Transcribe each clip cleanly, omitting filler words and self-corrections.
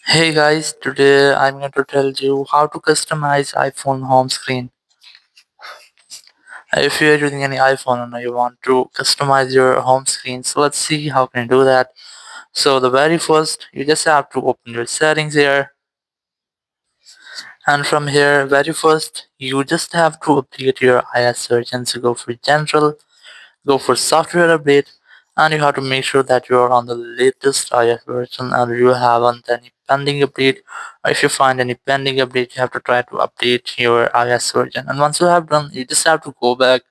Hey guys, today I'm going to tell you how to customize iPhone home screen. If you're using any iPhone and you want to customize your home screen, so let's see how can you do that. So the very first, you just have to open your settings here, and from here, very first, you just have to update your iOS search and so go for general, go for software update, and you have to make sure that you are on the latest iOS version and you haven't any pending update, or if you find any pending update you have to try to update your iOS version. And once you have done, you just have to go back.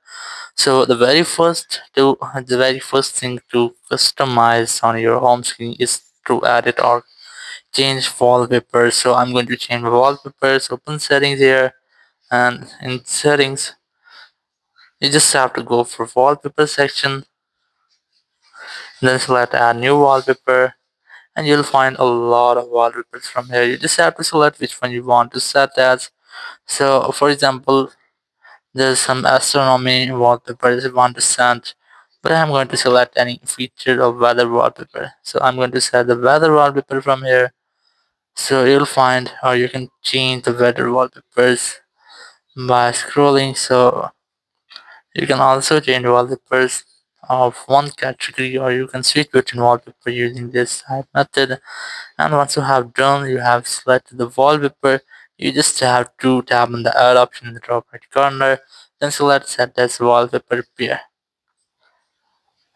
So the very first thing to customize on your home screen is to edit or change wallpapers. So I'm going to change wallpapers. Open settings here, and in settings you just have to go for wallpaper section, then select add new wallpaper, and you'll find a lot of wallpapers from here. You just have to select which one you want to set as. So for example, there's some astronomy wallpapers you want to set, but I'm going to select any feature of weather wallpaper. So I'm going to set the weather wallpaper from here. So you'll find, or you can change the weather wallpapers by scrolling. So you can also change wallpapers of one category, or you can switch between wallpaper using this type method. And once you have done, you have selected the wallpaper, you just have to tap on the add option in the top right corner, then select set as wallpaper appear.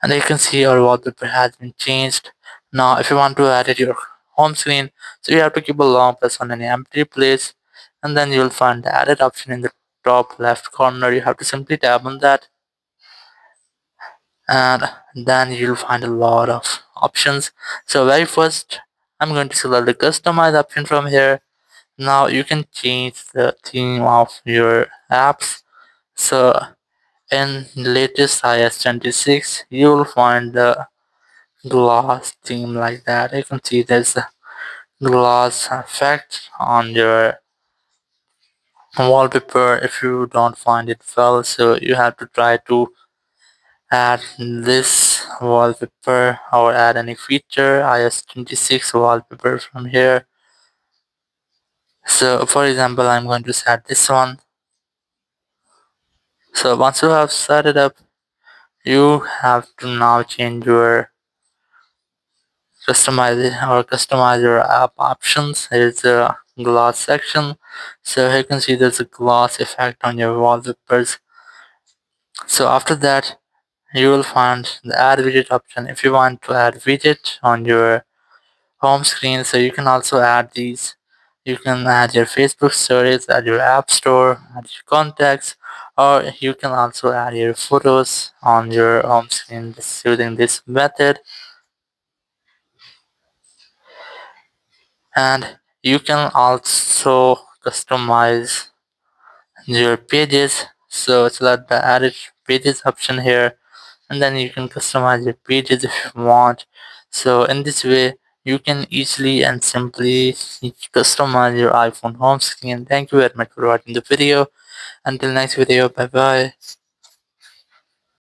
And you can see our wallpaper has been changed. Now if you want to edit your home screen, so you have to keep a long press on any empty place, and then you'll find the edit option in the top left corner. You have to simply tap on that, and then you'll find a lot of options. So very first, I'm going to select the customize option from here. Now you can change the theme of your apps. So in latest iOS 26, you will find the gloss theme like that. You can see there's a gloss effect on your wallpaper if you don't find it well. So you have to try to add this wallpaper or add any feature iOS 26 wallpaper from here. So for example, I'm going to set this one. So once you have set it up, you have to now change your customize your app options. Here's a gloss section. So here you can see there's a gloss effect on your wallpapers. So after that, you will find the add widget option. If you want to add widget on your home screen, so you can also add these. You can add your Facebook stories, add your app store, add your contacts, or you can also add your photos on your home screen just using this method. And you can also customize your pages. So select the edit pages option here, and then you can customize your pages if you want. So in this way, you can easily and simply customize your iPhone home screen. Thank you very much for watching the video. Until next video, bye bye.